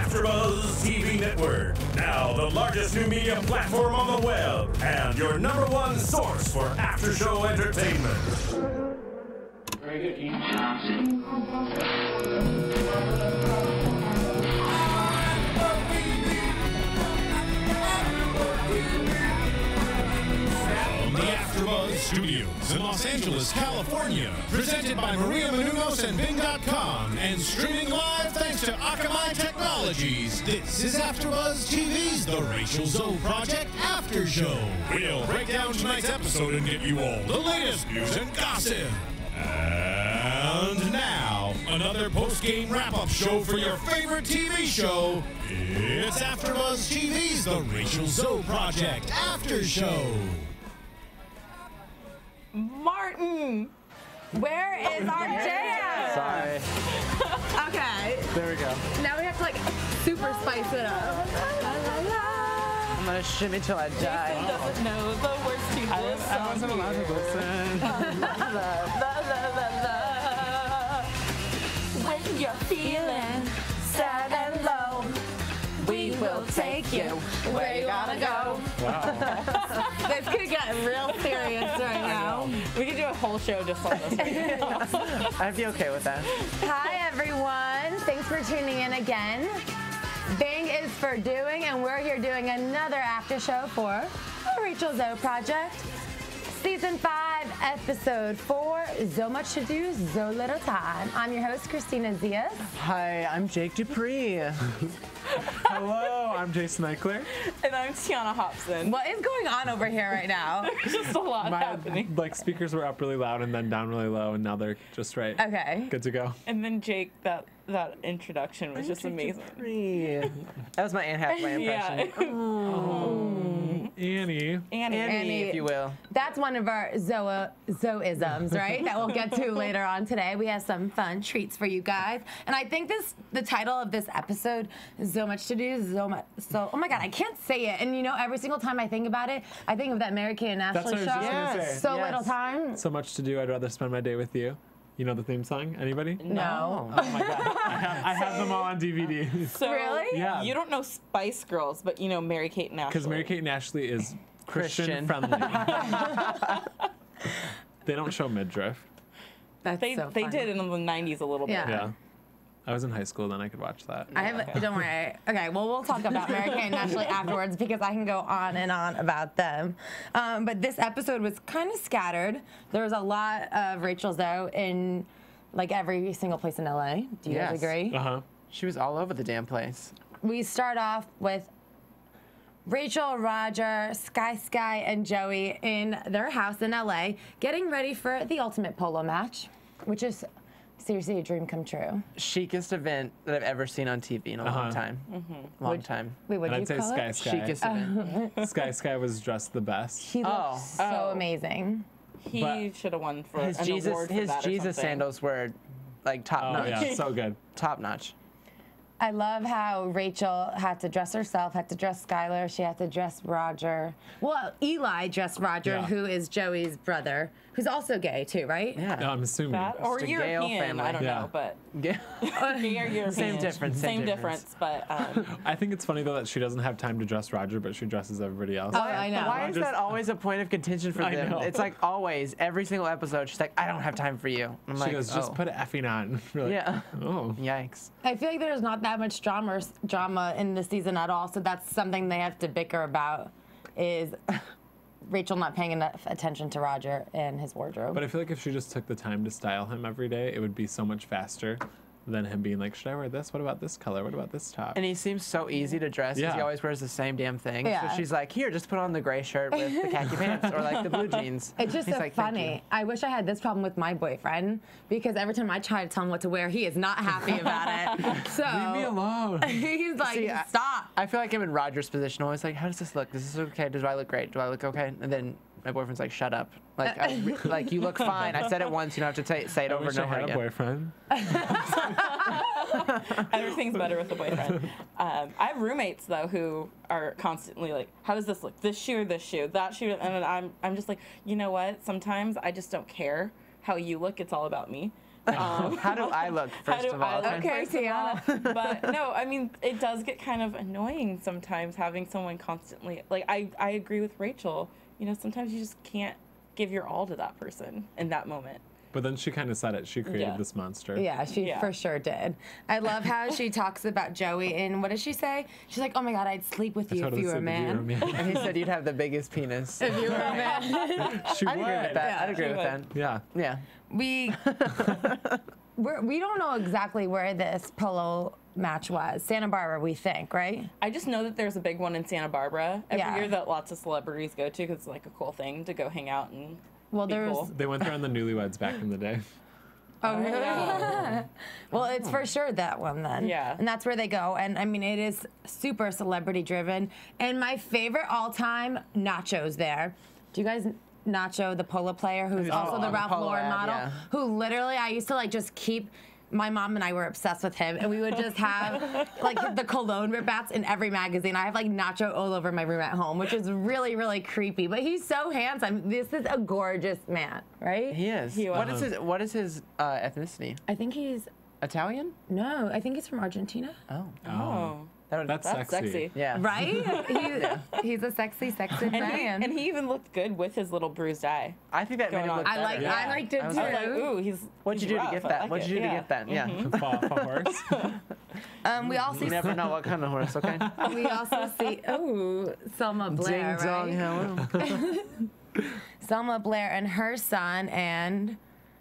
AfterBuzz TV Network, now the largest new media platform on the web, and your #1 source for after-show entertainment. Very good, Dean. From the AfterBuzz Studios in Los Angeles, California, presented by Maria Menounos and Bing.com, and streaming live thanks to Akamai Technologies. This is AfterBuzz TV's The Rachel Zoe Project After Show. We'll break down tonight's episode and get you all the latest news and gossip. And now, another post-game wrap-up show for your favorite TV show. It's AfterBuzz TV's The Rachel Zoe Project After Show. Martin, where is our jam? Sorry. Okay. There we go. Now we have to like super spice it up. I'm gonna shimmy till I die. Jason doesn't know the words to this song. I wasn't allowed to listen. When you're feeling sad and low, we will take you where you gotta go. Wow. This could get real serious right now. We could do a whole show just like this right now. I'd be okay with that. Hi, everyone. Thanks for tuning in again. Bing is for doing, and we're here doing another after show for the Rachel Zoe Project. Season 5, Episode 4, Zoe Much to Do, Zoe Little Time. I'm your host, Kristina Zias. Hi, I'm Jake Dupree. Hello, I'm Jason Ikeler. And I'm Tiona Hobson. What is going on over here right now? There's just a lot happening. Like, speakers were up really loud and then down really low, and now they're just right. Okay. Good to go. And then Jake, that introduction was just amazing. That was my Anne Hathaway impression. Annie. Annie, if you will. That's one of our Zoisms, right? That we'll get to later on today. We have some fun treats for you guys. And I think the title of this episode, Zoe Much to Do, oh my God, I can't say it. And you know, every single time I think about it, I think of that Mary-Kate and Ashley That's what I was show. just gonna say. So Little Time. So much to do, I'd rather spend my day with you. You know the theme song? Anybody? No. Oh my God. I have them all on DVD. So Really? Yeah. You don't know Spice Girls, but you know Mary-Kate and Ashley. Because Mary-Kate and Ashley is Christian. friendly. They don't show midriff. That's They so they funny. did in the 90s a little bit. Yeah. Yeah. I was in high school, then I could watch that. I have. Don't worry. Okay, well, we'll talk about Mary-Kate and Ashley afterwards because I can go on and on about them. But this episode was kind of scattered. There was a lot of Rachel Zoe in like every single place in LA. Do you guys Yes. agree? Uh-huh. She was all over the damn place. We start off with Rachel, Roger, Sky, and Joey in their house in LA getting ready for the ultimate polo match, which is seriously a dream come true. Chicest event that I've ever seen on TV in a long time. Long time. Wait, what And did I'd you say call it? Sky. Chicest event. Sky was dressed the best. He looked so amazing. He But should have won for His an award for that or Jesus something. sandals were like top Oh, notch. yeah, so good. Top notch. I love how Rachel had to dress herself, had to dress Skylar, she had to dress Roger. Well, Eli dressed Roger, Yeah. who is Joey's brother, who's also gay too, right? Yeah. No, I'm assuming. That, or Just a Gale European, family. I don't Yeah. know, but Yeah. gay or European. Same difference, same Same difference. difference, but I think it's funny, though, that she doesn't have time to dress Roger, but she dresses everybody else. Oh, I know. Why is that always a point of contention for I them? know. It's like always, every single episode, she's like, I don't have time for you. I'm She like, goes, just oh. put an effing on. We're like, Yeah. Oh. Yikes. I feel like there's not that much drama in this season at all, so that's something they have to bicker about, is Rachel not paying enough attention to Roger and his wardrobe. But I feel like if she just took the time to style him every day, it would be so much faster than him being like, should I wear this? What about this color? What about this top? And he seems so easy to dress because he Yeah. always wears the same damn thing. Yeah. So she's like, here, just put on the gray shirt with the khaki pants or like the blue jeans. It's just He's so like, "Thank funny. you." I wish I had this problem with my boyfriend because every time I try to tell him what to wear, he is not happy about it. So Leave me alone. he's like, See, stop. I feel like I'm in Roger's position. I'm always like, how does this look? Is this okay? Do I look great? Do I look okay? And then my boyfriend's like, shut up. Like, like you look fine. I said it once. You don't have to say it I over wish and I over had a again. boyfriend. everything's better with a boyfriend. I have roommates though who are constantly like, "How does this look? This shoe or this shoe? That shoe?" And I'm just like, you know what? Sometimes I just don't care how you look. It's all about me. How do I look, first of all? Okay, Tiona. But no, I mean, it does get kind of annoying sometimes having someone constantly, like, I agree with Rachel. You know, sometimes you just can't give your all to that person in that moment. But then she kind of said it. She created this monster. Yeah, she for sure did. I love how she talks about Joey, and what does she say? She's like, oh my God, I'd sleep with you if you were a man. And he said you'd have the biggest penis. If you were a man. She I'd would. agree with that. Yeah, I'd agree with that. Yeah. Yeah. We don't know exactly where this polo match was. Santa Barbara, we think, right? I just know that there's a big one in Santa Barbara every Yeah. year that lots of celebrities go to because it's like a cool thing to go hang out and Well, be there's. cool. They went there on the Newlyweds back in the day. Oh, really? Well, it's for sure that one then. Yeah. And that's where they go. And I mean, it is super celebrity driven. And my favorite all time, Nacho's there. Do you guys Nacho, the polo player, who's also the on the Ralph polo Lauren ad, model, yeah. who literally I used to like just keep. My mom and I were obsessed with him, and we would just have like the cologne rip-bats in every magazine. I have like Nacho all over my room at home, which is really, really creepy. But he's so handsome. This is a gorgeous man, right? He is. He What was. is his ethnicity? I think he's Italian? no. I think he's from Argentina. Oh. Oh, That's that's sexy. sexy. Yeah. Right? He's a sexy man. And he even looked good with his little bruised eye. I think that made Going him on. look I better. I liked it I was too. I was like, ooh, he's. What'd you he's do to rough. get I that? like What'd it. you do to Yeah. get that? Yeah. Fall off a horse. We also You never know what kind of horse, okay? we also see Selma Blair, Ding dong, right? hello. Selma Blair and her son, and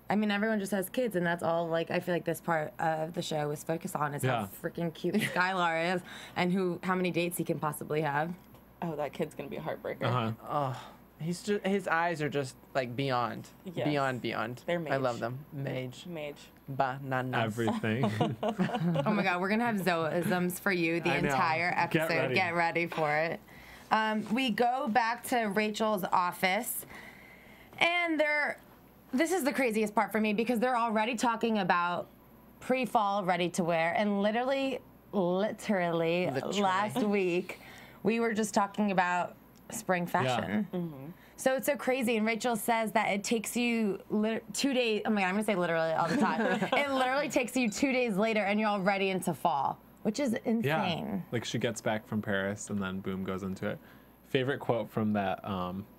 I mean everyone just has kids, and that's all. Like I feel like this part of the show is focused on is how freaking cute Skylar is, and how many dates he can possibly have. Oh, that kid's gonna be a heartbreaker. Uh-huh. His eyes are just like beyond. Yes. Beyond. They're I mage. love them. Mage. Bananas. Everything. Oh my God, we're gonna have Zoisms for you the I know. entire Get episode. ready. Get ready for it. We go back to Rachel's office, and this is the craziest part for me because they're already talking about pre-fall ready to wear, and literally last week we were just talking about spring fashion. So it's so crazy, and Rachel says that it takes you 2 days. Oh my God, I'm gonna say literally all the time. It literally takes you 2 days later, and you're already into fall, which is insane. Yeah. Like she gets back from Paris and then boom goes into it. Favorite quote from that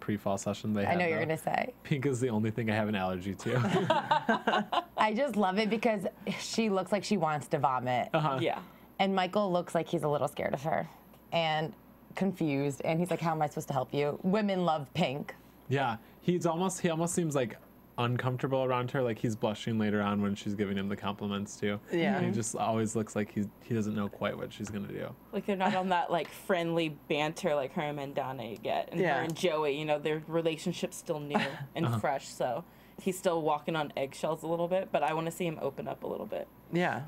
pre-fall session they had. I know you're gonna say. Pink is the only thing I have an allergy to. I just love it because she looks like she wants to vomit, Yeah. and Michael looks like he's a little scared of her, and confused, and he's like, "How am I supposed to help you?" Women love pink. Yeah. He almost seems like uncomfortable around her, like he's blushing later on when she's giving him the compliments too. Yeah. And he just always looks like he doesn't know quite what she's gonna do. Like they're not on that like friendly banter like her and Mandana you get, and Yeah. her and Joey. You know, their relationship's still new and fresh, so he's still walking on eggshells a little bit. But I want to see him open up a little bit. Yeah.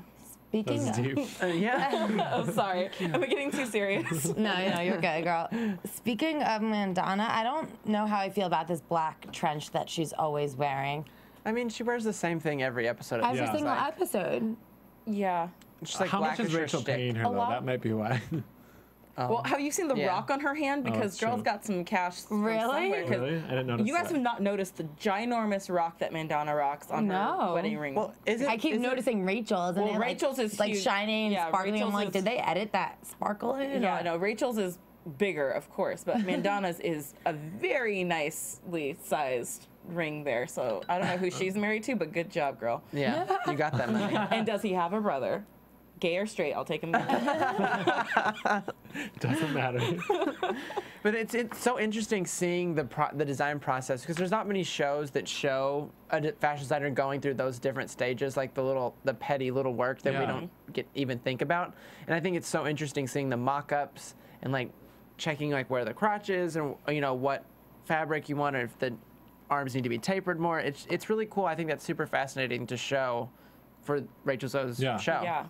Speaking That's of, deep. Yeah. Oh, sorry, am I getting too serious? no, you're good, girl. Speaking of Mandana, I don't know how I feel about this black trench that she's always wearing. I mean, she wears the same thing every episode. Every Yeah. single Like- episode. Yeah. She's like How black much is her Rachel shtick. paying her A though? lot. That might be why. Well, have you seen the Yeah. rock on her hand? Because that's girl's true. got some cash. From Really? somewhere, 'cause Really? I didn't notice You guys that. have not noticed the ginormous rock that Mandana rocks on No. her wedding ring. Well, is it? I keep is it- noticing Rachel's, and Well, it, Rachel's is like huge. shining and Yeah, sparkling. I'm Rachel's like, is- did they edit that sparkle in it? Yeah, or- no, Rachel's is bigger, of course, but Mandana's is a very nicely sized ring there. So I don't know who she's married to, but good job, girl. Yeah, you got that money. And does he have a brother? Gay or straight? I'll take him. Doesn't matter. But it's so interesting seeing the design process because there's not many shows that show a fashion designer going through those different stages, like the petty little work that we Yeah. don't even think about. And I think it's so interesting seeing the mock-ups and like checking like where the crotch is and what fabric you want, or if the arms need to be tapered more. It's really cool. I think that's super fascinating to show for Rachel Zoe's Yeah. show. Yeah.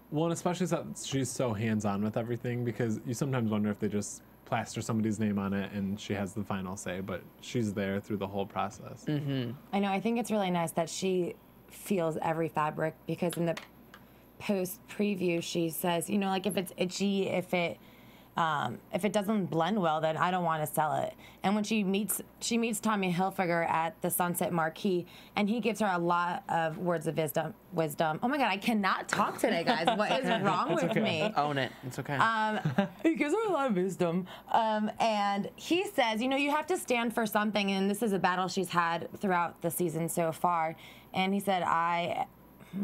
Well, and especially that she's so hands-on with everything, because you sometimes wonder if they just plaster somebody's name on it and she has the final say, but she's there through the whole process. I know. I think it's really nice that she feels every fabric, because in the post preview she says, like if it's itchy, if it If it doesn't blend well, then I don't want to sell it. And when she meets Tommy Hilfiger at the Sunset Marquee, and he gives her a lot of words of wisdom. Oh my God, I cannot talk today, guys. What is wrong with me? Own it. It's okay. He gives her a lot of wisdom. And he says, you know, you have to stand for something, and this is a battle she's had throughout the season so far. And he said, I'm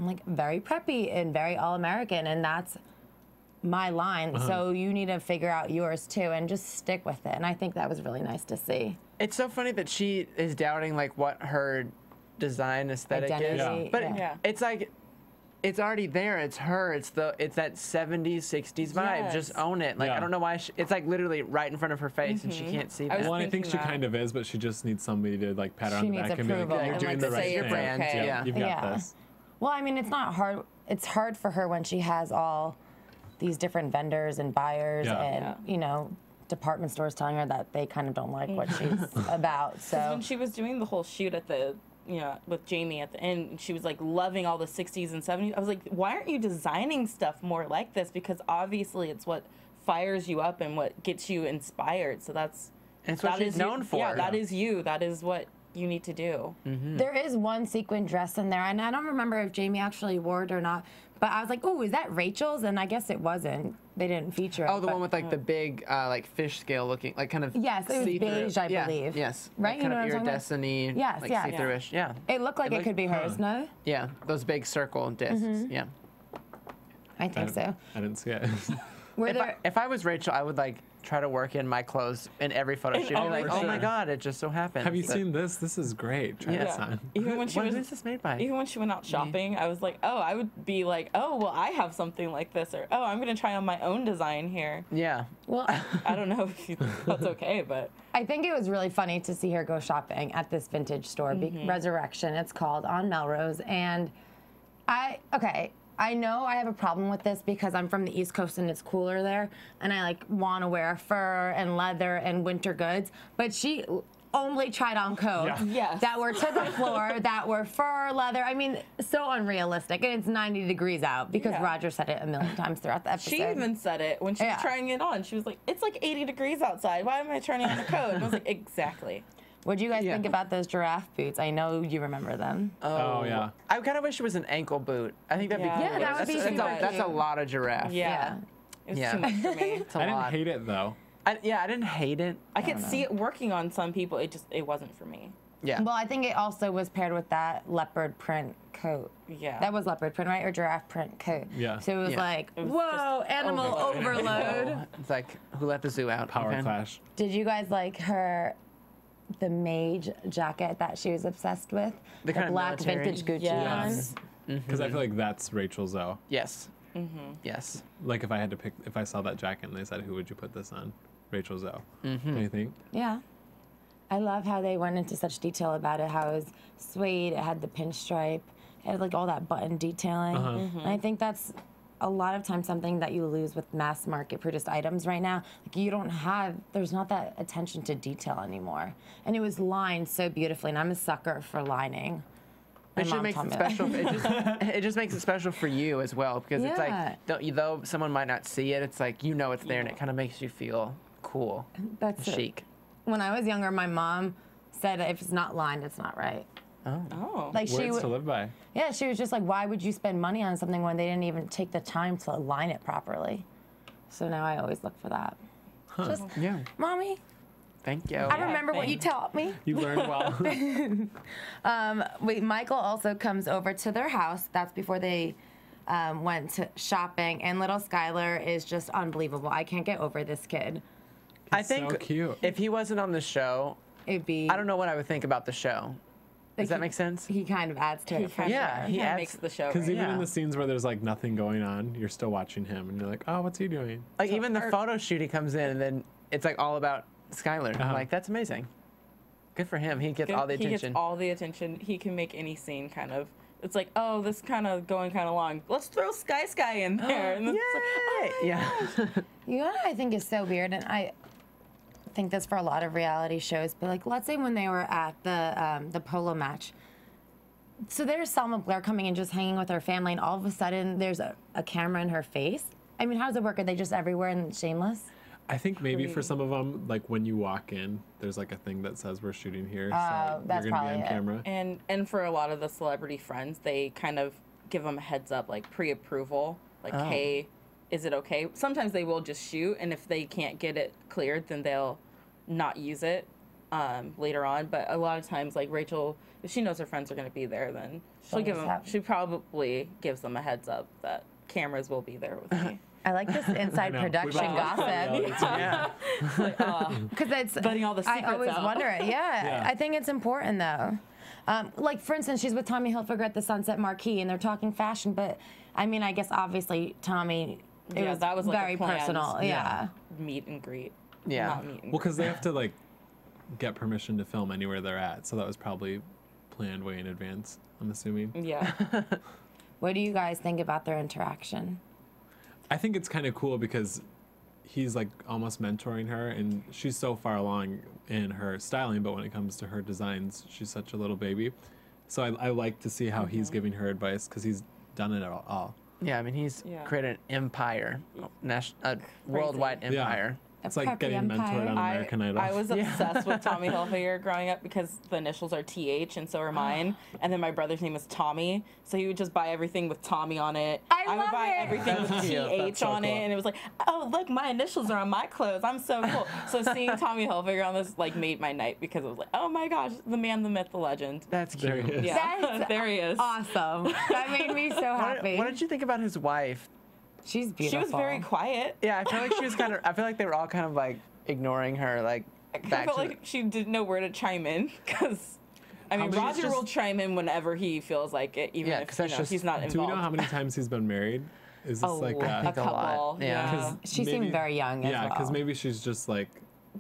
like very preppy and very all-American, and that's my line. So you need to figure out yours too and just stick with it. And I think that was really nice to see. It's so funny that she is doubting like what her design aesthetic Identity, is. But yeah. it's like it's already there. It's her. It's that 70s, 60s vibe. Yes. Just own it. Like I don't know why it's like literally right in front of her face and she can't see that. Well, I think thinking she that. kind of is, but she just needs somebody to like pat her on She the needs back and be like, approval "You're and, doing like, the to right say your thing. brand. Okay. Yeah. You've got this." Well, I mean, it's not hard. It's hard for her when she has all these different vendors and buyers and, you know, department stores telling her that they kind of don't like what she's about. So When she was doing the whole shoot at the, you know, with Jamie at the end, she was like loving all the 60s and 70s. I was like, why aren't you designing stuff more like this? Because obviously it's what fires you up and what gets you inspired. So that's It's what she's known for. Yeah, that is you. That is what you need to do. there is one sequin dress in there, and I don't remember if Jamie actually wore it or not, but I was like, oh, is that Rachel's? And I guess it wasn't. They didn't feature it. Oh, the but- one with like the big like fish scale looking, like kind of Yes, it was see-through. beige, I Yeah, believe. Yes. Right? Like You kind know what of I'm talking about? iridescent-y, Yes, like yeah. see-through-ish. Yeah. It looked like it could be hers, no? Yeah. Those big circle discs. Yeah. I think so. I didn't see it. Were there, If I was Rachel, I would like try to work in my clothes in every photo shoot. Be every like, oh my sure. God, it just so happens. Have you that- seen this? This is great. Try this on. Even when she What was is this made by? Even when she went out shopping, I was like, oh, I would be like, oh, well, I have something like this, or oh, I'm gonna try on my own design here. Yeah. well, I don't know if that's okay, but I think it was really funny to see her go shopping at this vintage store, Resurrection, it's called, on Melrose. And I know I have a problem with this because I'm from the East Coast and it's cooler there, and I like want to wear fur and leather and winter goods, but she only tried on coats Yes. that were to the floor, that were fur, leather. I mean, so unrealistic, and it's 90 degrees out because Yeah. Roger said it a million times throughout the episode. she even said it when she was Yeah. trying it on. She was like, it's like 80 degrees outside. Why am I trying on a coat? And I was like, exactly. What do you guys Yeah. think about those giraffe boots? I know you remember them. Oh, yeah. I kind of wish it was an ankle boot. I think that'd Yeah. be Yeah, cool. that would be that's, super that's a cute. lot of giraffe. Yeah. It was Yeah. too much for me. It's a I didn't lot. hate it though. I didn't hate it. I could see it working on some people. It wasn't for me. Yeah. Well, I think it also was paired with that leopard print coat. Yeah. That was leopard print, right? Or giraffe print coat. Yeah. So it was Yeah. like, was whoa, just animal overload. It's like, who let the zoo out? Power okay? clash. Did you guys like the mage jacket that she was obsessed with? The kind of black military. vintage Gucci Yes. one? Because I feel like that's Rachel Zoe. Yes. Yes. Like if I had to pick, if I saw that jacket and they said, who would you put this on? Rachel Zoe. Do you think? Yeah. I love how they went into such detail about it, how it was suede, it had the pinstripe, it had like all that button detailing. And I think that's a lot of times something that you lose with mass market produced items right now. Like you don't have, there's not that attention to detail anymore. And it was lined so beautifully, and I'm a sucker for lining. My It should mom make taught it me that. special. It just makes it special for you as well, because it's Yeah. like though someone might not see it, it's like you know it's there, and it kind of makes you feel cool, That's it. chic. When I was younger, my mom said if it's not lined, it's not right. Oh. Like she Words would, to live by. yeah, she was just like, why would you spend money on something when they didn't even take the time to line it properly? So now I always look for that. Just, Yeah. Mommy, Thank you. I remember what you taught me. You learned well. Michael also comes over to their house. That's before they went to shopping. And little Skylar is just unbelievable. I can't get over this kid. I think so cute. if he wasn't on the show, It'd be. I don't know what I would think about the show. Does that make sense? He kind of adds to it. for Yeah, sure. he He adds- makes the show. Because Right? even in Yeah. the scenes where there's like nothing going on, you're still watching him, and you're like, oh, what's he doing? Like even the photo shoot, he comes in, and then it's like all about Skylar. I'm like, that's amazing. Good for him. He gets all the He attention. gets all the attention. He can make any scene kind of. It's like, oh, this kind of going kind of long. Let's throw Sky in there. And then it's like, oh, yeah. You know what I think is so weird, and I think this for a lot of reality shows, but like let's say when they were at the polo match, so there's Selma Blair coming in just hanging with her family, and all of a sudden there's a camera in her face. I mean, how does it work? Are they just everywhere and shameless? I think maybe for some of them, like when you walk in, there's like a thing that says we're shooting here, so that's you're gonna be probably on it. camera. And for a lot of the celebrity friends, they kind of give them a heads up, like pre-approval, like, hey, is it okay? Sometimes they will just shoot, and if they can't get it cleared, then they'll not use it later on. But a lot of times, like Rachel, if she knows her friends are going to be there, then she probably gives them a heads up that cameras will be there with me. I like this inside production gossip. Yeah. Because it's Letting all the I secrets always out. wonder it. Yeah, Yeah. I think it's important though. Like for instance, she's with Tommy Hilfiger at the Sunset Marquee, and they're talking fashion. But I mean, I guess obviously Tommy, that was like very a planned personal. Yeah. meet and greet. Yeah. Not meet and Well, greet. because they have to like get permission to film anywhere they're at, so that was probably planned way in advance, I'm assuming. Yeah. What do you guys think about their interaction? I think it's kind of cool because he's like almost mentoring her, and she's so far along in her styling, but when it comes to her designs, she's such a little baby. So I like to see how he's giving her advice because he's done it all. Yeah, I mean, he's created an empire, a worldwide Yeah. empire. It's like getting Empire. mentored on American Idol. I was obsessed with Tommy Hilfiger growing up because the initials are TH and so are mine. And then my brother's name is Tommy, so he would just buy everything with Tommy on it. I would love buy it. everything with That's cute. TH That's so on it, cool. and it was like, oh look, my initials are on my clothes. I'm so cool. So seeing Tommy Hilfiger on this like made my night because it was like, oh my gosh, the man, the myth, the legend. That's There cute. he is. Yeah, That's there he is. Awesome. That made me so happy. What did you think about his wife? She's beautiful. She was very quiet. Yeah, I feel like she was kind of. I feel like they were all kind of like ignoring her, like I back felt to like she didn't know where to chime in because. I mean, many- Roger just- will chime in whenever he feels like it, even Yeah, if 'cause that's just- he's not involved. Do we know how many times he's been married? Is this like a think a lot. couple? Yeah. Yeah, She seemed maybe- very young as Yeah, because well. maybe she's just like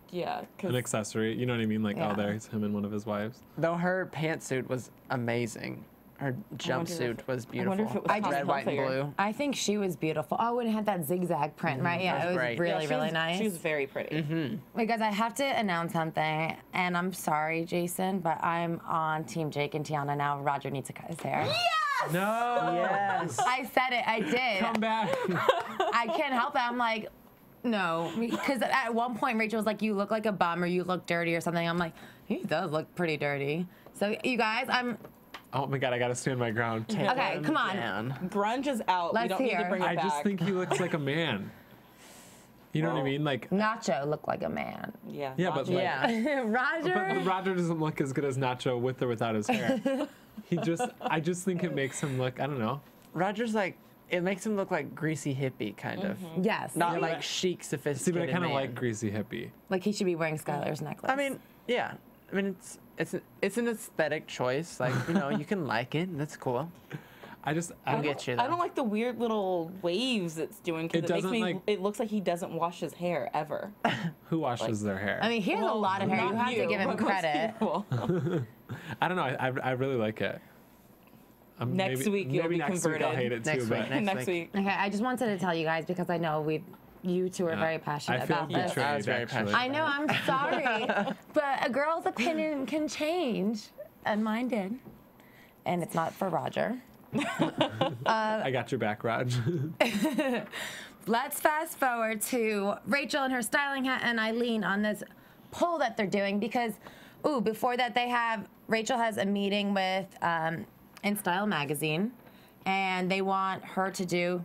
yeah. 'Cause an accessory. You know what I mean? Like, Yeah. oh, there's him and one of his wives. though her pantsuit was amazing. Her jumpsuit was I wonder beautiful. if it was Tommy red, white, and Hilfiger. blue. I think she was beautiful. Oh, and it had that zigzag print, right? Yeah, That it was was great. really, Yeah, she really was- nice. She was very pretty. Because I have to announce something, and I'm sorry, Jason, but I'm on Team Jake and Tiona now. Roger needs to cut his hair. No. Yes. I said it. I did. Come back. I can't help it. I'm like, no, because at one point Rachel was like, "You look like a bum, or you look dirty, or something." I'm like, he does look pretty dirty. So you guys, Oh my God, I gotta stand my ground. okay. Come on. Man. Grunge is out. Let's we don't need hear. to bring it I back. just think he looks like a man. You know what I mean? Like, Nacho looked like a man. Yeah. Yeah, but Roger. like- Yeah. Roger. but Roger doesn't look as good as Nacho with or without his hair. I just think it makes him look, I don't know. Roger's like, it makes him look like greasy hippie kind of, Yes. not Yeah, like but- chic, See, sophisticated. but I kind of man. like greasy hippie. Like he should be wearing Skylar's necklace. I mean, yeah. I mean, it's an aesthetic choice. Like, you know, you can like it. That's cool. I just, I I don't, don't, get you, I though. don't like the weird little waves it's doing It because it makes doesn't, me. like- It looks like he doesn't wash his hair ever. who washes their hair? I mean, he has a lot of hair. You Not have to give him but most credit. people. I don't know. I really like it. Next week you'll maybe be next week I'll converted. hate it Next too, week, but next Next week. Okay, I just wanted to tell you guys because I know you two are very passionate I feel about this. betrayed, I was very actually. passionate. I know, I'm sorry, but a girl's opinion can change, and mine did. And it's not for Roger. I got your back, Raj. Let's fast forward to Rachel and her styling hat and Eileen on this poll that they're doing because, before that Rachel has a meeting with In Style magazine, and they want her to do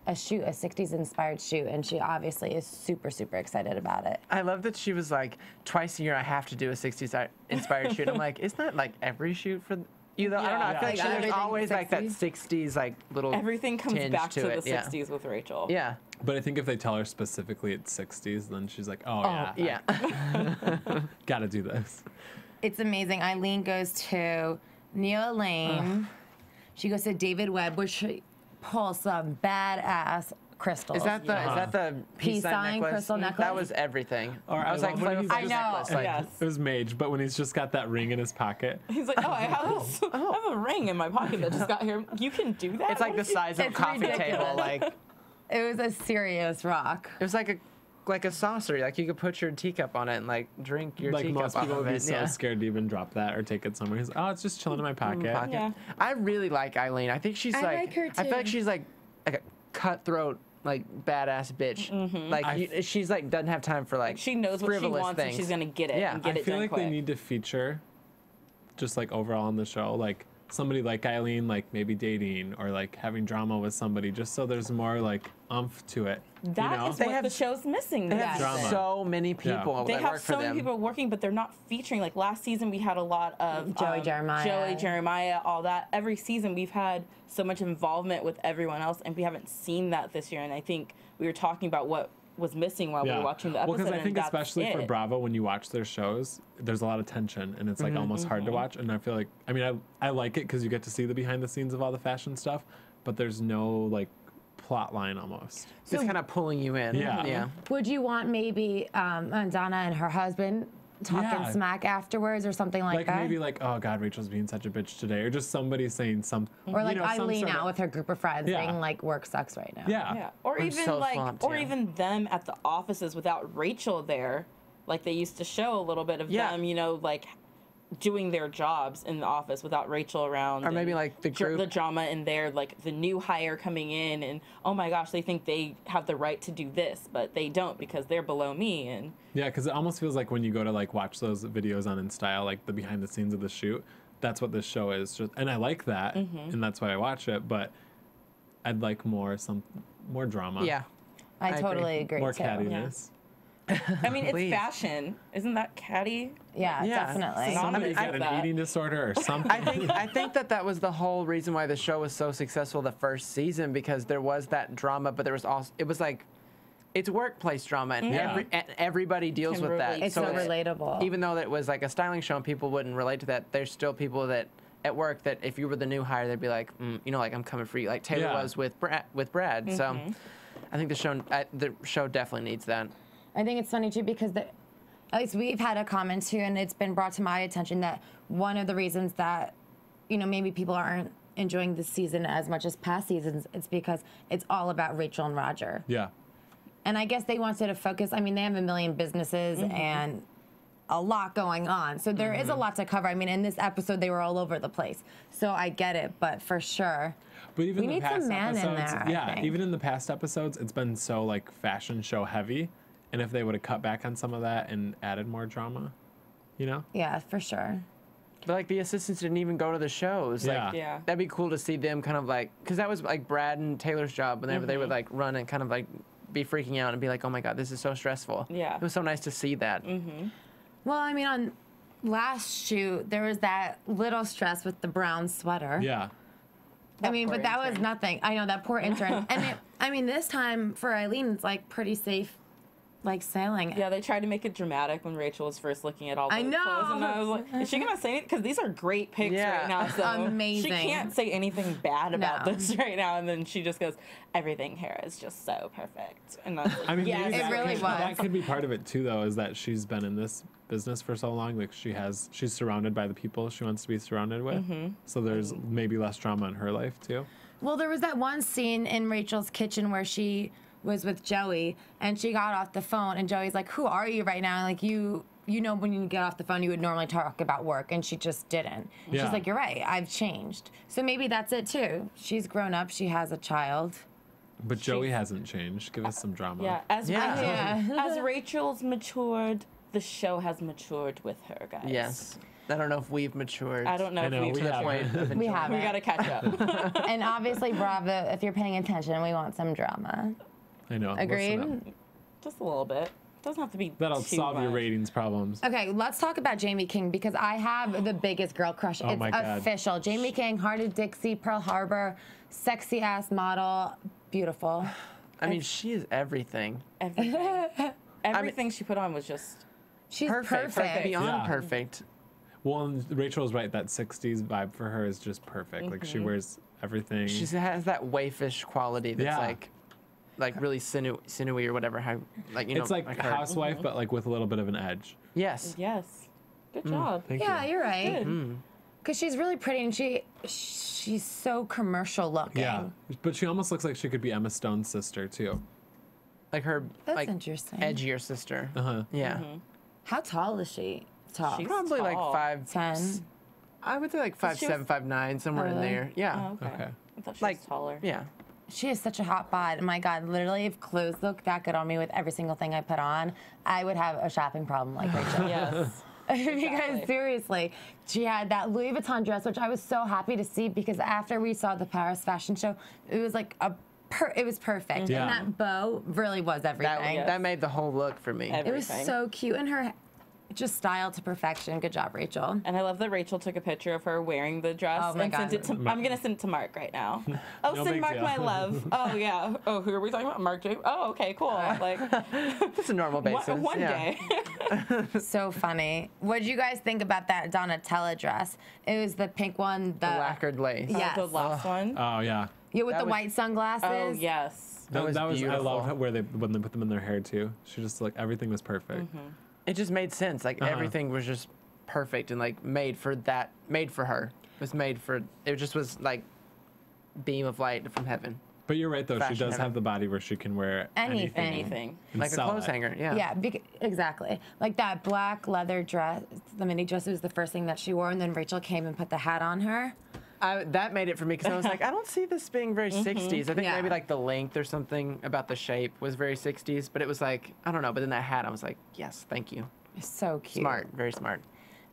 a shoot, a 60s inspired shoot, and she obviously is super, super excited about it. I love that she was like, twice a year I have to do a 60s inspired shoot. I'm like, isn't that like every shoot for you though? I don't know. I feel like Like there's everything always like that 60s? 60s like little Everything comes tinge back to it. the 60s with Rachel. Yeah. But I think if they tell her specifically it's 60s, then she's like, oh, Yeah. gotta do this. It's amazing. Eileen goes to Neil Lane. She goes to David Webb, which she pulls some badass crystals. Is that the Peace peace sign sign necklace? crystal necklace? That was everything. Or I was I like, love when flavor he's Flav's just- I know. necklace, like, Yes. It was Mage, but when he's just got that ring in his pocket. He's like, I have a ring in my pocket that just got here. You can do that? It's like the What did you- size of a It's coffee ridiculous. table. Like It was a serious rock. it was like a saucer. Like you could put your teacup on it and like drink your Like teacup most off people of would be it. so Yeah. scared to even drop that or take it somewhere. He's like, oh, it's just chilling in my pocket. Pocket. Yeah. I really like Eileen. I think she's I like her I feel like too. she's like a cutthroat like badass bitch. Like she's like doesn't have time for like She knows what she frivolous wants things. and she's gonna get it Yeah. and get I it feel done like quick. they need to feature, just like overall on the show, like somebody like Eileen, like maybe dating or like having drama with somebody, just so there's more like oomph to it. That you know? is They what have- the show's missing. They this have Drama. season. so many people They that have work for so many them. people working, but they're not featuring. Like last season, we had a lot of Joey Jeremiah, all that. Every season, we've had so much involvement with everyone else, and we haven't seen that this year. And I think we were talking about what was missing while we were watching the episode. Well, because I and think that's especially for it. Bravo, when you watch their shows, there's a lot of tension and it's like almost hard to watch. And I feel like, I mean, I like it because you get to see the behind the scenes of all the fashion stuff, but there's no like plot line almost. It's kind of pulling you in. Yeah. Yeah. Would you want maybe Donna and her husband talking Yeah. smack afterwards or something like Like that? maybe like, oh God, Rachel's being such a bitch today, or just somebody saying something. Or like some Eileen sort out of- with her group of friends Yeah. saying like work sucks right now. Yeah. Yeah, or I'm even so like, swamped, or yeah. even them at the offices without Rachel there, like they used to show a little bit of Yeah. them, you know, like doing their jobs in the office without Rachel around. Or maybe and like the group. the drama in there, like the new hire coming in, and oh my gosh, they think they have the right to do this, but they don't because they're below me. And Yeah, because it almost feels like when you go to like watch those videos on InStyle, like the behind the scenes of the shoot, that's what this show is. Just, and I like that, and that's why I watch it. But I'd like more drama. Yeah. I I totally agree. agree. more too. cattiness. I mean, it's Please. fashion, isn't that catty? Yeah, Yeah. definitely. Somebody's I got an that. eating disorder or something. I think that was the whole reason why the show was so successful the first season, because there was that drama, but there was also it was like it's workplace drama, and Yeah. everybody deals Can with that. relate It's so relatable. Even though it was like a styling show and people wouldn't relate to that, there's still people that at work that if you were the new hire, they'd be like, you know, like I'm coming for you, like Taylor Yeah. was with Brad. So I think the show definitely needs that. I think it's funny too because at least we've had a comment too, and it's been brought to my attention that one of the reasons that, you know, maybe people aren't enjoying this season as much as past seasons, it's because it's all about Rachel and Roger. Yeah. And I guess they wanted to focus. I mean, they have a million businesses and a lot going on, so there is a lot to cover. I mean, in this episode, they were all over the place, so I get it. But for sure, But even we the need past some man in episodes, there. I yeah, think. even in the past episodes, it's been so like fashion show heavy. And if they would have cut back on some of that and added more drama, you know? Yeah, for sure. But like the assistants didn't even go to the shows. Yeah. Like, Yeah. that'd be cool to see them kind of like, because that was like Brad and Taylor's job whenever they would like run and kind of like be freaking out and be like, oh my God, this is so stressful. Yeah. It was so nice to see that. Well, I mean, on last shoot, there was that little stress with the brown sweater. Yeah. I mean, poor but that was intern. nothing. I know, that poor intern. And I mean, this time for Eileen, it's like pretty safe, like sailing. Yeah, they tried to make it dramatic when Rachel was first looking at all the I know. clothes, and I was like, is she gonna say anything? Because these are great pics Yeah. right now. So Amazing. She can't say anything bad about No. this right now. And then she just goes, everything here is just so perfect. And I was like, I mean, yes, maybe it that really could, was. that could be part of it too, though, is that she's been in this business for so long. Like she's surrounded by the people she wants to be surrounded with. So there's maybe less drama in her life too. Well, there was that one scene in Rachel's kitchen where she was with Joey and she got off the phone and Joey's like, who are you right now? Like you know, when you get off the phone, you would normally talk about work, and she just didn't. Yeah. She's like, you're right, I've changed. So maybe that's it too. She's grown up, she has a child. But Joey hasn't changed. Give us some drama. Yeah, as Yeah. as Rachel's matured, the show has matured with her, guys. Yes. I don't know if we've matured. I don't know I if know, we've we to the haven't. point of We enjoying haven't. We gotta catch up. And obviously, Bravo, if you're paying attention, we want some drama. I know. Agreed? Listen up. Just a little bit. Doesn't have to be That'll too solve your much. ratings problems. Okay, let's talk about Jamie King because I have the biggest girl crush. Oh It's my God. official. Jamie King, Heart of Dixie, Pearl Harbor, sexy ass model, beautiful. I mean, she is everything. Everything she put on was just She's Perfect. perfect. Beyond Yeah. perfect. Well, and Rachel's right. That 60s vibe for her is just perfect. Like she wears everything. She has that waifish quality that's Yeah. like really sinewy or whatever. How like you know. it's like her. housewife, but like with a little bit of an edge. Yes. yes. Good job. Thank Yeah, you. you're right. Good. Because she's really pretty and she's so commercial looking. Yeah, but she almost looks like she could be Emma Stone's sister too. Like her That's like interesting. edgier sister. Uh-huh. Yeah. How tall is she? Tall. She's Probably like tall. 5'10". 10. I would say like She was- 5'7", 5'9", somewhere in Really? there. Yeah. Oh, okay. Okay. I thought she Like was taller. Yeah. She is such a hot bod. My God, literally, if clothes looked that good on me with every single thing I put on, I would have a shopping problem like Rachel. Yes. Because seriously, she had that Louis Vuitton dress, which I was so happy to see because after we saw the Paris fashion show, it was like it was perfect. Yeah. And that bow really was everything. That made the whole look for me. It was Everything. so cute, and her just styled to perfection. Good job, Rachel. And I love that Rachel took a picture of her wearing the dress Oh my and sent God. it to. I'm gonna send it to Mark right now. Oh, No send big Mark deal. my love. Oh yeah. Oh, who are we talking about? Mark J. Oh, okay, cool. Like It's a normal basis. one yeah. day. So funny. What did you guys think about that Donatella dress? It was the pink one. The lacquered lace. Yes. The last one. Oh yeah. Yeah, with That the was- white sunglasses. Oh yes. That was I beautiful. loved when they put them in their hair too. She just like everything was perfect. It just made sense. Like everything was just perfect and like made for her. It was made for. It just was like beam of light from heaven, But you're right though. Fashion She does heaven. have the body where she can wear anything. Anything. and like a sell clothes it. hanger. Yeah. Yeah, exactly. Like that black leather dress, the mini dress was the first thing that she wore, and then Rachel came and put the hat on her. That made it for me because I was like, I don't see this being very 60s. I think Yeah. maybe like the length or something about the shape was very 60s, but it was like, I don't know. But then that hat, I was like, yes, thank you. So cute. Smart, very smart.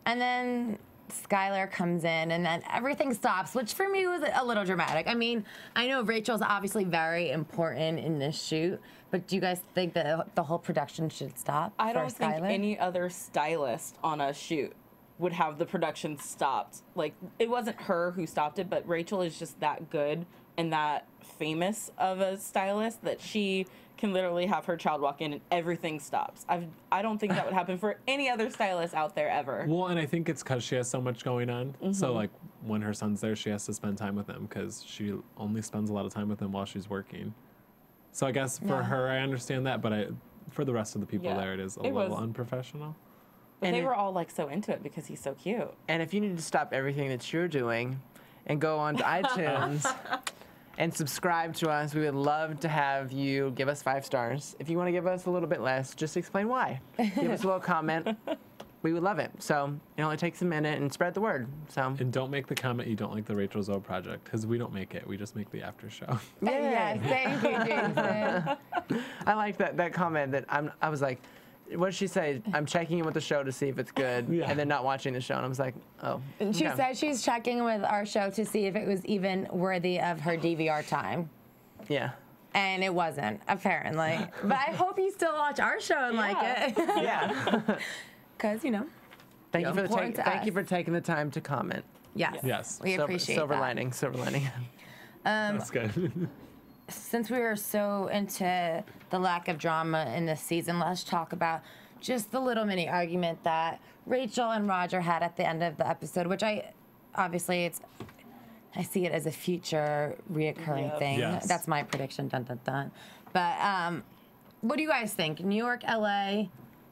And then Skylar comes in, and then everything stops, which for me was a little dramatic. I mean, I know Rachel's obviously very important in this shoot, but do you guys think that the whole production should stop? I for don't think Skylar? any other stylist on a shoot would have the production stopped. Like, it wasn't her who stopped it, but Rachel is just that good and that famous of a stylist that she can literally have her child walk in and everything stops. I don't think that would happen for any other stylist out there ever. Well, and I think it's because she has so much going on. So like when her son's there, she has to spend time with him because she only spends a lot of time with him while she's working. So I guess for her, I understand that, but for the rest of the people Yeah. there, it is a It little was- unprofessional. But And they it- were all like so into it because he's so cute. And if you need to stop everything that you're doing and go on to iTunes and subscribe to us, we would love to have you give us 5 stars. If you want to give us a little bit less, just explain why. Give us a little comment. We would love it. So it only takes a minute and spread the word. So And don't make the comment you don't like the Rachel Zoe Project because we don't make it. We just make the after show. Yes, thank you, Jason. I like that comment that I was like, what did she say? I'm checking in with the show to see if it's good, Yeah. and then not watching the show. And I was like, oh. And she okay. said she's checking with our show to see if it was even worthy of her DVR time. Yeah. And it wasn't, apparently. But I hope you still watch our show and like it. Yeah. Because, you know. Thank you for Important to thank you us. for taking the time to comment. Yes. Yes. We appreciate silver that. lining. Silver lining. That's good. Since we were so into the lack of drama in this season, let's talk about just the little mini argument that Rachel and Roger had at the end of the episode, which I see it as a future reoccurring Yep. thing. Yes. That's my prediction. Dun dun dun. But what do you guys think? New York, LA,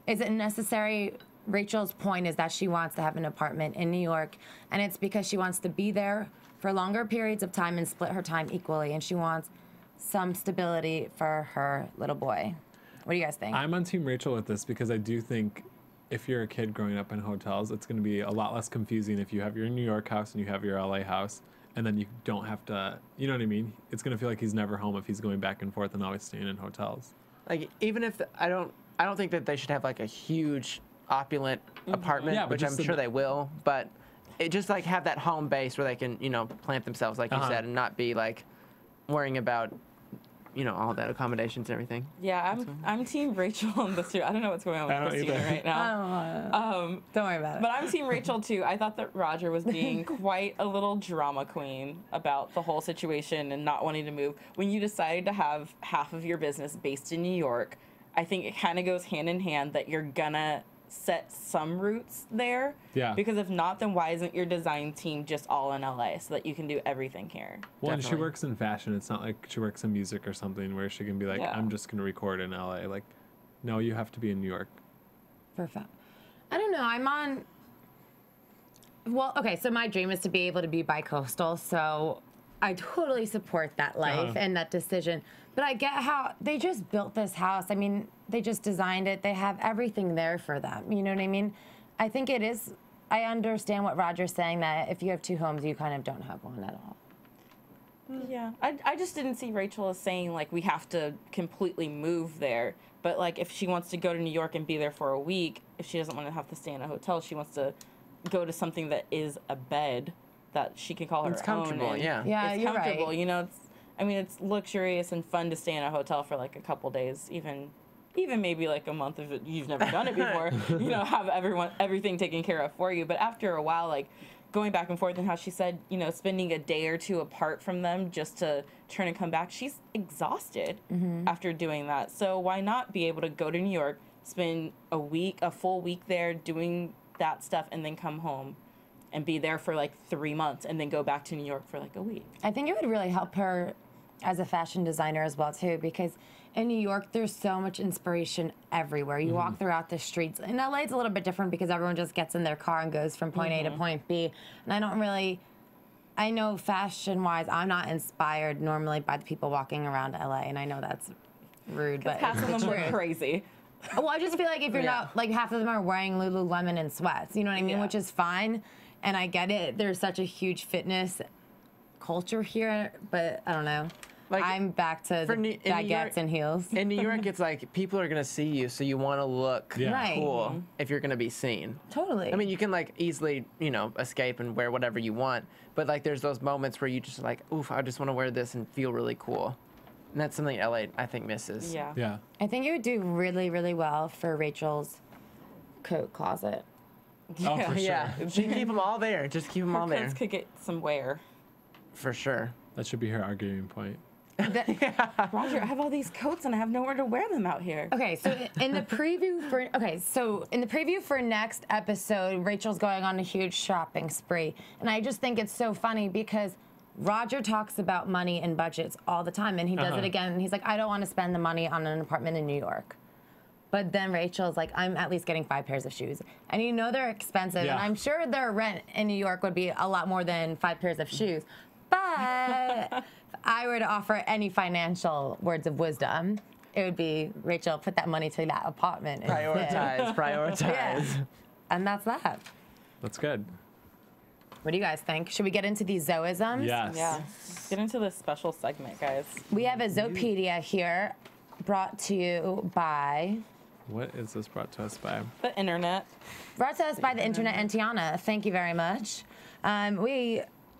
is it necessary? Rachel's point is that she wants to have an apartment in New York, and it's because she wants to be there for longer periods of time and split her time equally, and she wants some stability for her little boy. What do you guys think? I'm on Team Rachel with this because I do think if you're a kid growing up in hotels, it's going to be a lot less confusing if you have your New York house and you have your LA house, and then you don't have to, you know what I mean? It's going to feel like he's never home if he's going back and forth and always staying in hotels. Like even if I don't think that they should have like a huge opulent apartment, Yeah, but which I'm just sure they will, but it just like have that home base where they can, plant themselves like you said and not be like worrying about all that accommodations and everything. Yeah, I'm Team Rachel on this too. I don't know what's going on I with don't Kristina either. right now. Don't worry about it. But I'm Team Rachel too. I thought that Roger was being quite a little drama queen about the whole situation and not wanting to move. When you decided to have half of your business based in New York, I think it kind of goes hand in hand that you're gonna set some roots there. Yeah. Because if not, then why isn't your design team just all in LA so that you can do everything here? Well, and she Definitely. works in fashion. It's not like she works in music or something where she can be like, Yeah. I'm just going to record in LA. Like, no, you have to be in New York. Perfect. I don't know. I'm on. Well, okay, so my dream is to be able to be bi-coastal, so I totally support that life and that decision. But I get how they just built this house. I mean, they just designed it. They have everything there for them. You know what I mean? I think it is. I understand what Roger's saying, that if you have 2 homes, you kind of don't have one at all. Yeah, I just didn't see Rachel as saying, like, we have to completely move there. But, like, if she wants to go to New York and be there for a week, if she doesn't want to have to stay in a hotel, she wants to go to something that is a bed that she can call her It's comfortable, own. And yeah. Yeah, it's you're comfortable. right. You know, it's luxurious and fun to stay in a hotel for, like, a couple days, even maybe, like, a month if you've never done it before. You know, have everything taken care of for you. But after a while, like, going back and forth, and how she said, you know, spending a day or two apart from them just to turn and come back, she's exhausted after doing that. So why not be able to go to New York, spend a full week there doing that stuff, and then come home and be there for like 3 months and then go back to New York for like a week? I think it would really help her as a fashion designer as well too, because in New York there's so much inspiration everywhere. You walk throughout the streets. In LA it's a little bit different because everyone just gets in their car and goes from point A to point B. And I know fashion wise I'm not inspired normally by the people walking around LA, and I know that's rude, but Half of it's them true. were crazy. Well, I just feel like if you're Yeah. not, like, half of them are wearing Lululemon and sweats, you know what I mean? Yeah. Which is fine, and I get it. There's such a huge fitness culture here, but I don't know. Like, I'm back to for the New- in New baguettes York- and heels. In New York, it's like people are gonna see you, so you want to look Yeah. Right. cool if you're gonna be seen. Totally. I mean, you can like easily, you know, escape and wear whatever you want, but like there's those moments where you just like, oof, I just want to wear this and feel really cool, and that's something LA I think misses. Yeah. Yeah. I think it would do really, really well for Rachel's coat closet. Oh, for sure. Yeah, you keep them all there. Just keep them all Her there kids could get some wear. for sure. That should be her arguing point. Roger, I have all these coats and I have nowhere to wear them out here. Okay, so in the preview for next episode, Rachel's going on a huge shopping spree, and I just think it's so funny because Roger talks about money and budgets all the time, and he does it again. And he's like, I don't want to spend the money on an apartment in New York. But then Rachel's like, I'm at least getting 5 pairs of shoes, and you know they're expensive, Yeah. and I'm sure their rent in New York would be a lot more than 5 pairs of shoes. But if I were to offer any financial words of wisdom, it would be, Rachel, put that money to that apartment. instead. Prioritize. Yeah. And that's that. That's good. What do you guys think? Should we get into these Zoisms? Yes. Yeah. Let's get into this special segment, guys. We have a Zopedia here, brought to you by... What is this brought to us by? The internet. Brought to us by the internet and Tiona. Thank you very much.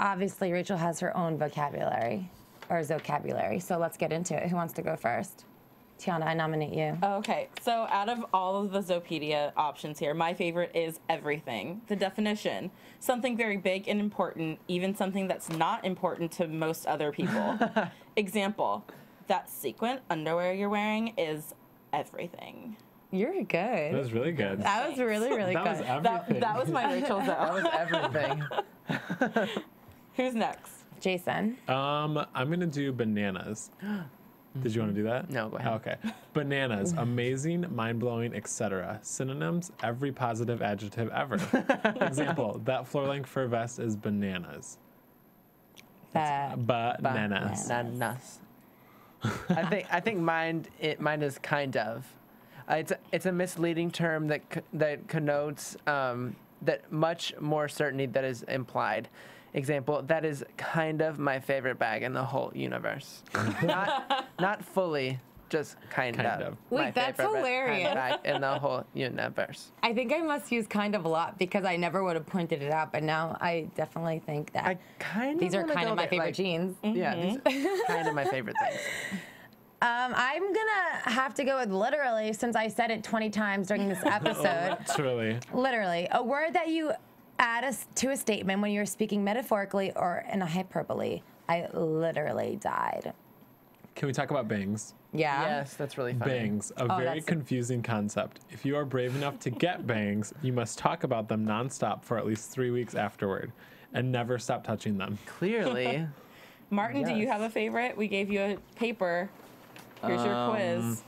Obviously, Rachel has her own vocabulary, or vocabulary, so let's get into it. Who wants to go first? Tiona, I nominate you. Okay, so out of all of the Zopedia options here, my favorite is everything. The definition: something very big and important, even something that's not important to most other people. Example: that sequin underwear you're wearing is everything. You're good. That was really good. That was really, really That was good. everything. That was my Rachel That Zoe. was everything. Who's next? Jason. I'm gonna do bananas. Did you want to do that? No, go ahead. Oh, okay. Bananas, amazing, mind-blowing, etc. Synonyms: every positive adjective ever. Example: that floor-length fur vest is bananas. Bananas. Bananas. I think mine is kind of. It's a misleading term that connotes that much more certainty that is implied. Example: that is kind of my favorite bag in the whole universe. not fully, just kind of. Wait, my that's favorite hilarious. bag in the whole universe. I think I must use kind of a lot because I never would have pointed it out, but now I definitely think that I kind these of are wanna kind go of my there, favorite like- jeans. Yeah, these are kind of my favorite things. I'm gonna have to go with literally, since I said it 20 times during this episode. Literally. Literally, a word that you add to a statement when you're speaking metaphorically or in a hyperbole. I literally died. Can we talk about bangs? Yeah. Yes, that's really funny. Bangs, a very that's- confusing concept. If you are brave enough to get bangs, you must talk about them nonstop for at least 3 weeks afterward and never stop touching them. Clearly. Martin, do you Yes. have a favorite? We gave you a paper. Here's your quiz.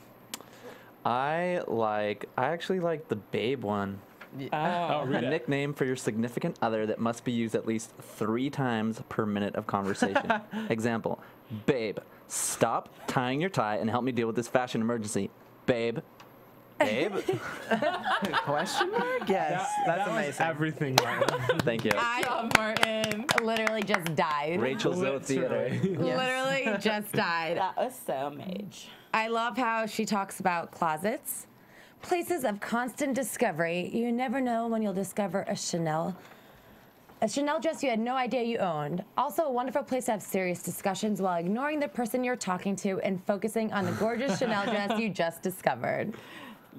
I actually like the babe one. Oh, A read it. nickname for your significant other that must be used at least 3 times per minute of conversation. Example: babe, stop tying your tie and help me deal with this fashion emergency. Babe. Babe, Question mark? Yes, that's that was amazing. everything, Martin. thank you. I Martin. literally just died. Rachel Zoe Theater. Literally just died. That was so mage. I love how she talks about closets, places of constant discovery. You never know when you'll discover a Chanel dress you had no idea you owned. Also, a wonderful place to have serious discussions while ignoring the person you're talking to and focusing on the gorgeous Chanel dress you just discovered.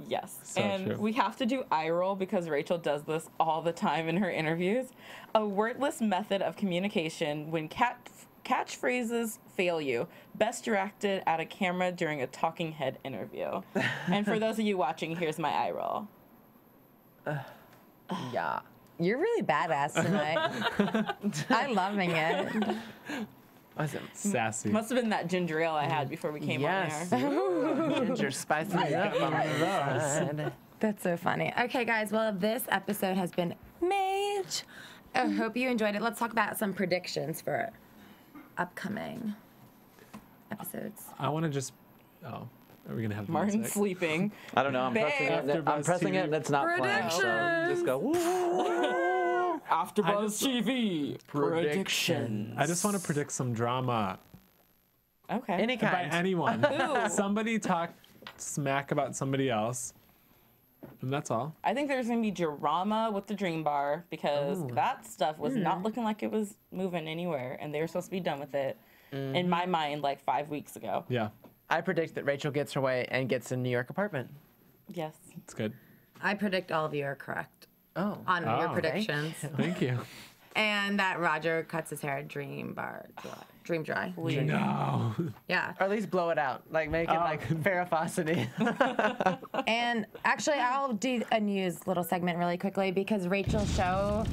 Yes. So and true. we have to do eye roll because Rachel does this all the time in her interviews. A wordless method of communication when catchphrases fail you. Best directed at a camera during a talking head interview. And for those of you watching, here's my eye roll. Yeah. You're really badass tonight. I'm loving it. Awesome. Sassy. Must have been that ginger ale I had before we came Yes. on here. Ginger spicing it up on my side. That's so funny. Okay, guys. Well, this episode has been mage. I hope you enjoyed it. Let's talk about some predictions for upcoming episodes. I want to just. Oh, are we gonna have Martin music? sleeping. I don't know. I'm Babe. pressing it. I'm AfterBuzz pressing it, TV. and it's not playing. So just go. Woo. AfterBuzz TV prediction. I just want to predict some drama. Okay. Any By kind. anyone. Somebody talk smack about somebody else. And that's all. I think there's gonna be drama with the Dream Bar because that stuff was not looking like it was moving anywhere, and they were supposed to be done with it. In my mind, like 5 weeks ago. Yeah, I predict that Rachel gets her way and gets a New York apartment. Yes. it's good. I predict all of you are correct Oh. on your Oh. predictions. Thank you. And that Roger cuts his hair Dream dry. No. Yeah. Or at least blow it out. Like make it like Farrah Fawcett. And actually, I'll do a news little segment really quickly because Rachel's show.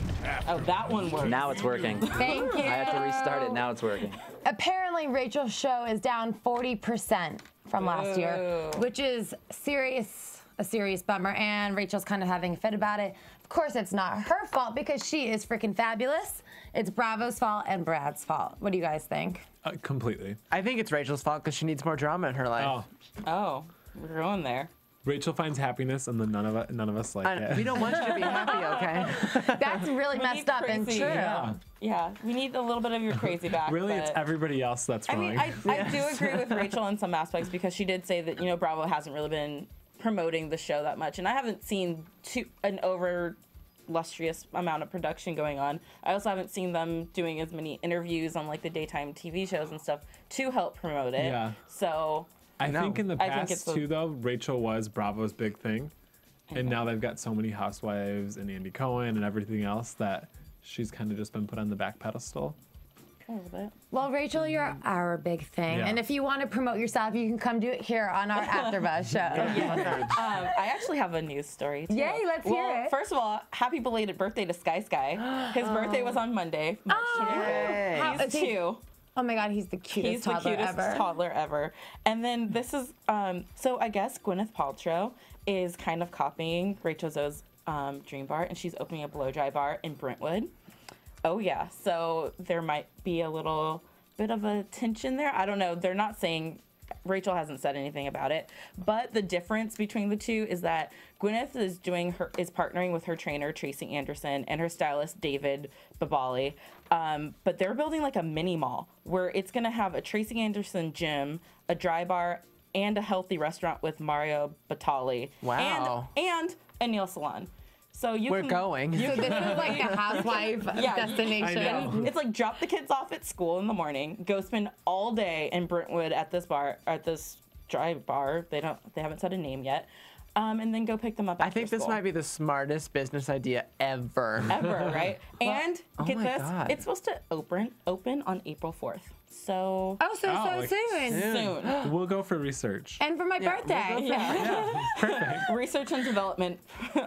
Oh, that one worked. Now it's working. Thank you. I had to restart it. Now it's working. Apparently, Rachel's show is down 40% from last year, which is a serious bummer. And Rachel's kind of having a fit about it. Of course, it's not her fault because she is freaking fabulous. It's Bravo's fault and Brad's fault. What do you guys think? Completely. I think it's Rachel's fault because she needs more drama in her life. Oh, Oh, we're going there. Rachel finds happiness, and then none of us like it. We don't want you to be happy, okay? That's really We messed need up and crazy. true. Yeah. Yeah, we need a little bit of your crazy back. Really, it's but- everybody else that's I wrong. mean, I do agree with Rachel in some aspects because she did say that, you know, Bravo hasn't really been promoting the show that much. And I haven't seen an over lustrous amount of production going on. I also haven't seen them doing as many interviews on like the daytime TV shows and stuff to help promote it. Yeah. So I think in the I think it's past a- too, though, Rachel was Bravo's big thing, and now they've got so many housewives and Andy Cohen and everything else that she's kind of just been put on the back pedestal. a little bit. Well, Rachel, you're our big thing. Yeah. And if you want to promote yourself, you can come do it here on our AfterBuzz show. I actually have a news story too. Yay, let's hear it. First of all, happy belated birthday to Sky Sky. His birthday was on Monday, March 25th. How- He's is he- 2. Oh my God, he's the cutest He's the toddler cutest ever. toddler ever. And then this is, so I guess Gwyneth Paltrow is kind of copying Rachel Zoe's Dream Bar, and she's opening a blow dry bar in Brentwood. Oh yeah, so there might be a little bit of a tension there. I don't know. They're not saying, Rachel hasn't said anything about it, but the difference between the two is that Gwyneth is partnering with her trainer Tracy Anderson and her stylist David Babali, but they're building like a mini mall where it's gonna have a Tracy Anderson gym, a dry bar, and a healthy restaurant with Mario Batali. Wow. And a nail salon. So We're going. So this is like a housewife destination. I know. It's like drop the kids off at school in the morning, go spend all day in Brentwood at this bar, at this dry bar. They haven't said a name yet, and then go pick them up. I think this might be the smartest business idea ever. ever, right? And Oh get my this, God. it's supposed to open on April 4th. So Oh, so like soon. soon. We'll go for research. And for my birthday. Yeah. Perfect. Research and development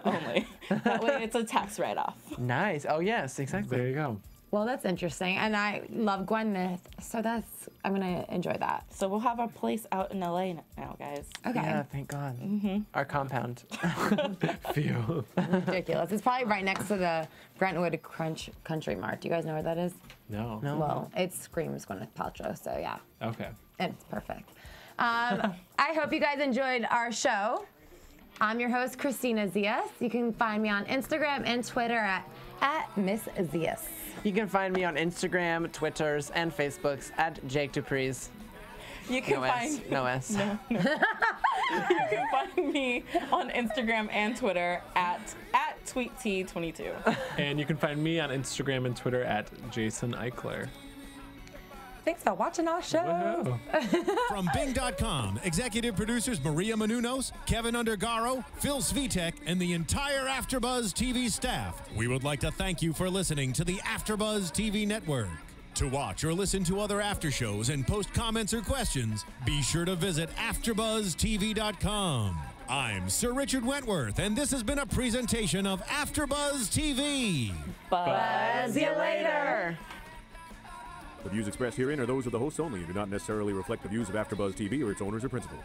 only. That way it's a tax write-off. Nice. Oh, yes, exactly. There you go. Well, that's interesting. And I love Gwyneth, so I'm going to enjoy that. So we'll have our place out in LA now, guys. Okay. Yeah, thank God. Our compound. Phew. Ridiculous. It's probably right next to the Brentwood Country Mart. Do you guys know where that is? No. Well, it screams Gwyneth Paltrow, so yeah. Okay. It's perfect. I hope you guys enjoyed our show. I'm your host, Kristina Zias. You can find me on Instagram and Twitter at Miss Zias. You can find me on Instagram, Twitters, and Facebooks at Jake Dupree's. You can find No S. You can find me on Instagram and Twitter at TweetT22. And you can find me on Instagram and Twitter at Jason Ikeler. Thanks for watching our show. Woohoo. From Bing.com, executive producers Maria Menounos, Kevin Undergaro, Phil Svitek, and the entire AfterBuzz TV staff, we would like to thank you for listening to the AfterBuzz TV network. To watch or listen to other after shows and post comments or questions, be sure to visit AfterBuzzTV.com. I'm Sir Richard Wentworth, and this has been a presentation of AfterBuzz TV. Buzz you later. The views expressed herein are those of the hosts only and do not necessarily reflect the views of AfterBuzz TV or its owners or principals.